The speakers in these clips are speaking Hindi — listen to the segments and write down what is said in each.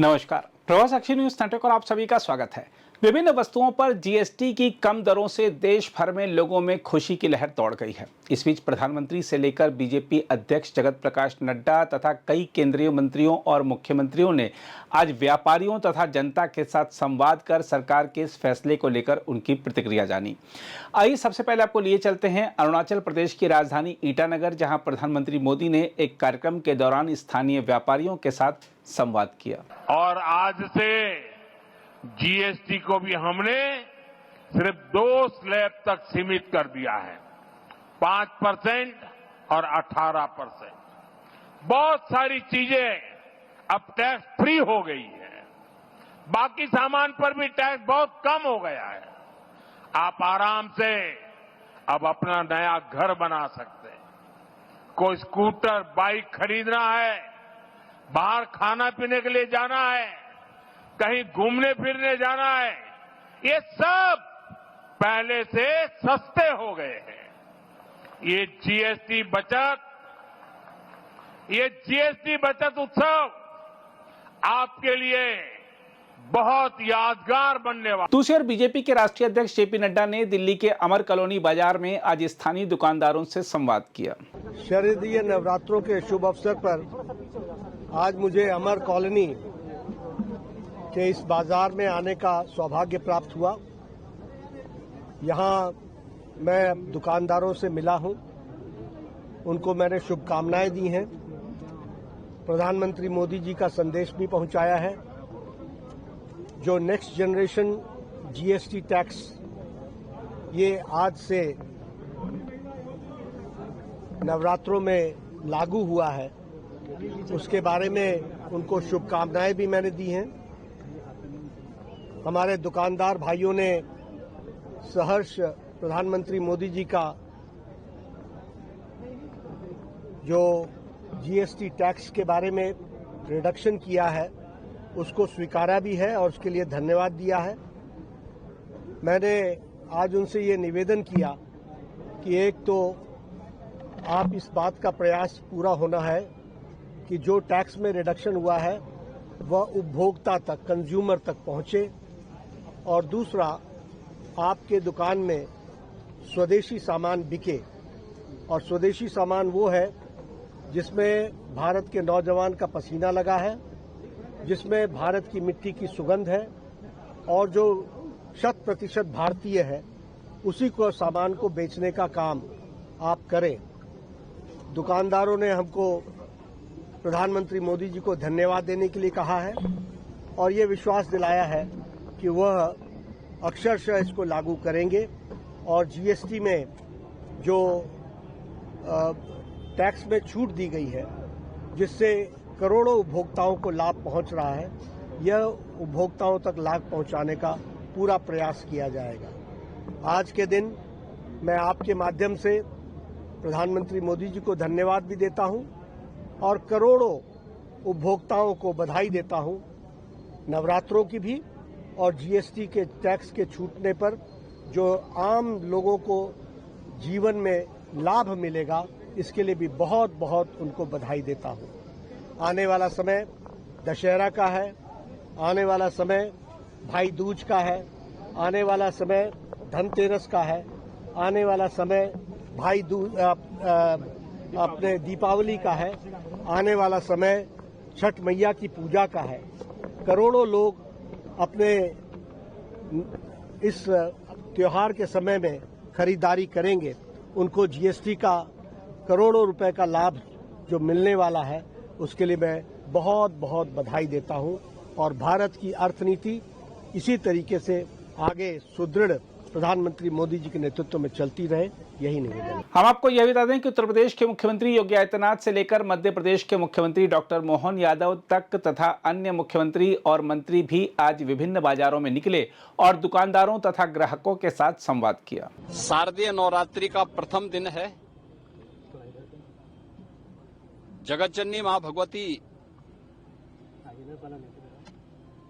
नमस्कार, प्रवास साक्षी न्यूज नेटवर्क और आप सभी का स्वागत है। विभिन्न वस्तुओं पर जीएसटी की कम दरों से देश भर में लोगों में खुशी की लहर दौड़ गई है। इस बीच प्रधानमंत्री से लेकर बीजेपी अध्यक्ष जगत प्रकाश नड्डा तथा कई केंद्रीय मंत्रियों और मुख्यमंत्रियों ने आज व्यापारियों तथा जनता के साथ संवाद कर सरकार के इस फैसले को लेकर उनकी प्रतिक्रिया जानी। आइए सबसे पहले आपको लिए चलते हैं अरुणाचल प्रदेश की राजधानी ईटानगर, जहां प्रधानमंत्री मोदी ने एक कार्यक्रम के दौरान स्थानीय व्यापारियों के साथ संवाद किया। और आज से जीएसटी को भी हमने सिर्फ 2 स्लैब तक सीमित कर दिया है, 5% और 18%। बहुत सारी चीजें अब टैक्स फ्री हो गई है, बाकी सामान पर भी टैक्स बहुत कम हो गया है। आप आराम से अब अपना नया घर बना सकते हैं। कोई स्कूटर, बाइक खरीदना है, बाहर खाना पीने के लिए जाना है, कहीं घूमने फिरने जाना है, ये सब पहले से सस्ते हो गए हैं। ये जीएसटी बचत उत्सव आपके लिए बहुत यादगार बनने वाला। दूसरी ओर बीजेपी के राष्ट्रीय अध्यक्ष जेपी नड्डा ने दिल्ली के अमर कॉलोनी बाजार में आज स्थानीय दुकानदारों से संवाद किया। शारदीय नवरात्रों के शुभ अवसर पर आज मुझे अमर कॉलोनी के इस बाजार में आने का सौभाग्य प्राप्त हुआ। यहाँ मैं दुकानदारों से मिला हूँ, उनको मैंने शुभकामनाएं दी हैं। प्रधानमंत्री मोदी जी का संदेश भी पहुंचाया है। जो नेक्स्ट जनरेशन जीएसटी टैक्स ये आज से नवरात्रों में लागू हुआ है, उसके बारे में उनको शुभकामनाएं भी मैंने दी हैं। हमारे दुकानदार भाइयों ने सहर्ष प्रधानमंत्री मोदी जी का जो जीएसटी टैक्स के बारे में रिडक्शन किया है उसको स्वीकारा भी है और उसके लिए धन्यवाद दिया है। मैंने आज उनसे ये निवेदन किया कि एक तो आप इस बात का प्रयास पूरा होना है कि जो टैक्स में रिडक्शन हुआ है वह उपभोक्ता तक, कंज्यूमर तक पहुंचे, और दूसरा आपके दुकान में स्वदेशी सामान बिके। और स्वदेशी सामान वो है जिसमें भारत के नौजवान का पसीना लगा है, जिसमें भारत की मिट्टी की सुगंध है और जो 100% भारतीय है, उसी को सामान को बेचने का काम आप करें। दुकानदारों ने हमको प्रधानमंत्री मोदी जी को धन्यवाद देने के लिए कहा है और ये विश्वास दिलाया है कि वह अक्षरशः इसको लागू करेंगे और जीएसटी में जो टैक्स में छूट दी गई है, जिससे करोड़ों उपभोक्ताओं को लाभ पहुंच रहा है, यह उपभोक्ताओं तक लाभ पहुंचाने का पूरा प्रयास किया जाएगा। आज के दिन मैं आपके माध्यम से प्रधानमंत्री मोदी जी को धन्यवाद भी देता हूं और करोड़ों उपभोक्ताओं को बधाई देता हूं, नवरात्रों की भी और जीएसटी के टैक्स के छूटने पर जो आम लोगों को जीवन में लाभ मिलेगा, इसके लिए भी बहुत बहुत उनको बधाई देता हूं। आने वाला समय दशहरा का है, आने वाला समय भाई दूज का है, आने वाला समय धनतेरस का है, आने वाला समय अपने दीपावली का है, आने वाला समय छठ मैया की पूजा का है। करोड़ों लोग अपने इस त्योहार के समय में खरीदारी करेंगे, उनको जीएसटी का करोड़ों रुपए का लाभ जो मिलने वाला है, उसके लिए मैं बहुत बहुत बधाई देता हूं। और भारत की अर्थनीति इसी तरीके से आगे सुदृढ़ प्रधानमंत्री मोदी जी के नेतृत्व में चलती रहे, यही निवेदन है। हम आपको यह बता दें कि उत्तर प्रदेश के मुख्यमंत्री योगी आदित्यनाथ से लेकर मध्य प्रदेश के मुख्यमंत्री डॉक्टर मोहन यादव तक तथा अन्य मुख्यमंत्री और मंत्री भी आज विभिन्न बाजारों में निकले और दुकानदारों तथा ग्राहकों के साथ संवाद किया। शारदीय नवरात्रि का प्रथम दिन है। जगतजननी मां भगवती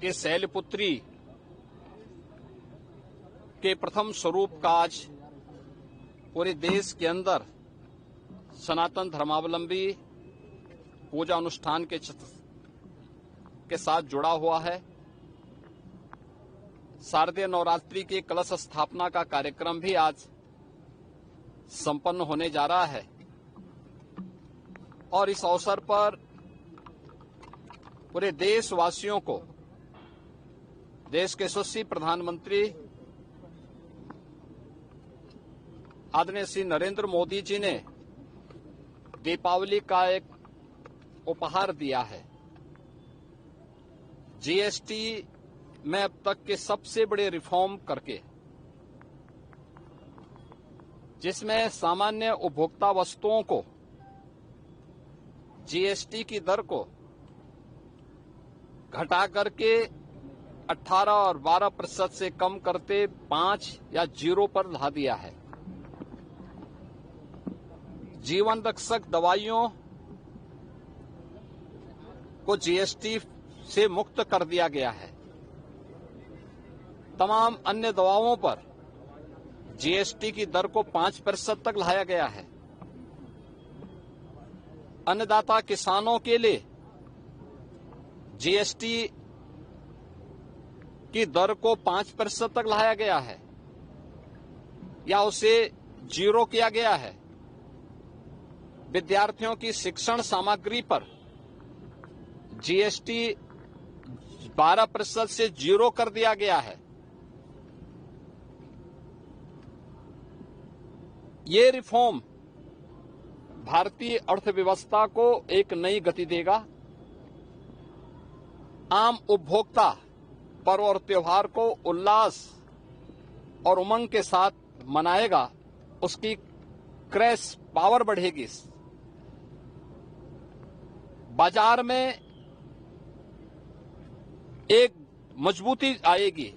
के शैलपुत्री के प्रथम स्वरूप का आज पूरे देश के अंदर सनातन धर्मावलंबी पूजा अनुष्ठान के साथ जुड़ा हुआ है। शारदीय नवरात्रि के कलश स्थापना का कार्यक्रम भी आज संपन्न होने जा रहा है और इस अवसर पर पूरे देशवासियों को देश के यशस्वी प्रधानमंत्री आदरणीय श्री नरेंद्र मोदी जी ने दीपावली का एक उपहार दिया है। जीएसटी में अब तक के सबसे बड़े रिफॉर्म करके, जिसमें सामान्य उपभोक्ता वस्तुओं को जीएसटी की दर को घटा करके 18 और 12% से कम करते 5 या 0 पर ला दिया है। जीवन रक्षक दवाइयों को जीएसटी से मुक्त कर दिया गया है। तमाम अन्य दवाओं पर जीएसटी की दर को 5% तक लाया गया है। अन्नदाता किसानों के लिए जीएसटी की दर को 5% तक लाया गया है या उसे 0 किया गया है। विद्यार्थियों की शिक्षण सामग्री पर जीएसटी 12% से 0 कर दिया गया है। ये रिफॉर्म भारतीय अर्थव्यवस्था को एक नई गति देगा। आम उपभोक्ता पर्व और त्योहार को उल्लास और उमंग के साथ मनाएगा, उसकी क्रय पावर बढ़ेगी, बाजार में एक मजबूती आएगी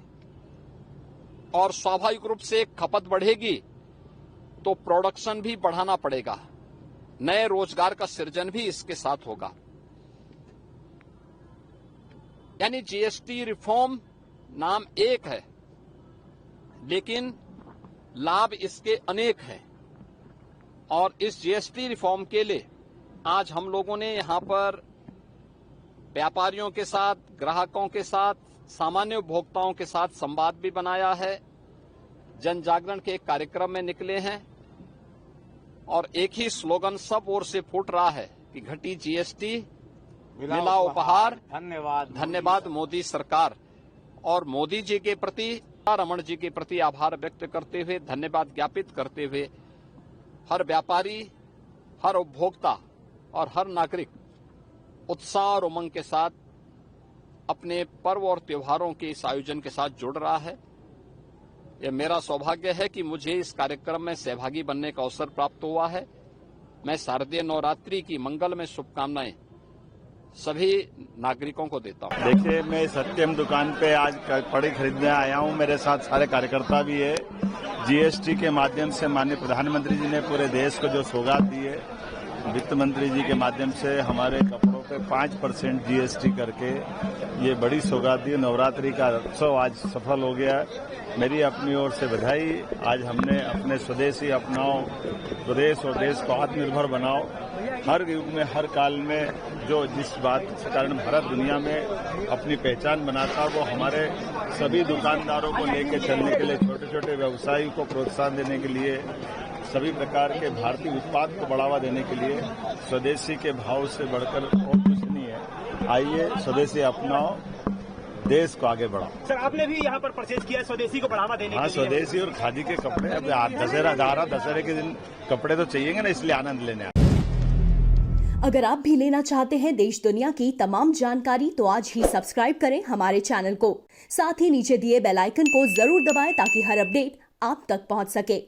और स्वाभाविक रूप से खपत बढ़ेगी तो प्रोडक्शन भी बढ़ाना पड़ेगा। नए रोजगार का सृजन भी इसके साथ होगा। यानी जीएसटी रिफॉर्म नाम एक है, लेकिन लाभ इसके अनेक हैं। और इस जीएसटी रिफॉर्म के लिए आज हम लोगों ने यहां पर व्यापारियों के साथ, ग्राहकों के साथ, सामान्य उपभोक्ताओं के साथ संवाद भी बनाया है। जन जागरण के एक कार्यक्रम में निकले हैं और एक ही स्लोगन सब ओर से फूट रहा है कि घटी जीएसटी, मिला उपहार, धन्यवाद मोदी सरकार। और मोदी जी के प्रति, रमण जी के प्रति आभार व्यक्त करते हुए, धन्यवाद ज्ञापित करते हुए हर व्यापारी, हर उपभोक्ता और हर नागरिक उत्साह और उमंग के साथ अपने पर्व और त्योहारों के इस आयोजन के साथ जुड़ रहा है। यह मेरा सौभाग्य है कि मुझे इस कार्यक्रम में सहभागी बनने का अवसर प्राप्त हुआ है। मैं शारदीय नवरात्रि की मंगलमय शुभकामनाएं सभी नागरिकों को देता हूं। देखिए, मैं सत्यम दुकान पे आज कपड़े खरीदने आया हूं। मेरे साथ सारे कार्यकर्ता भी है। जीएसटी के माध्यम से माननीय प्रधानमंत्री जी ने पूरे देश को जो सौगात दी है, वित्त मंत्री जी के माध्यम से हमारे कपड़ों पे 5% जीएसटी करके ये बड़ी सौगात दी। नवरात्रि का उत्सव आज सफल हो गया। मेरी अपनी ओर से बधाई। आज हमने अपने स्वदेशी अपनाओ, प्रदेश और देश को आत्मनिर्भर बनाओ। हर युग में, हर काल में जो जिस बात के कारण भारत दुनिया में अपनी पहचान बनाता, वो हमारे सभी दुकानदारों को लेकर चलने के लिए, छोटे छोटे व्यवसायी को प्रोत्साहन देने के लिए, सभी प्रकार के भारतीय उत्पाद को बढ़ावा देने के लिए स्वदेशी के भाव से बढ़कर और कुछ नहीं है। आइए स्वदेशी अपनाओ, देश को आगे बढ़ाओ। सर, आपने भी यहाँ पर परचेज किया स्वदेशी को बढ़ावा देने के लिए? स्वदेशी और खादी के कपड़े। अब दशहरा जा रहा, दशहरे के दिन कपड़े तो चाहिएंगे ना, इसलिए आनंद लेने। अगर आप भी लेना चाहते हैं देश दुनिया की तमाम जानकारी तो आज ही सब्सक्राइब करें हमारे चैनल को। साथ ही नीचे दिए बेल आइकन को जरूर दबाएं ताकि हर अपडेट आप तक पहुंच सके।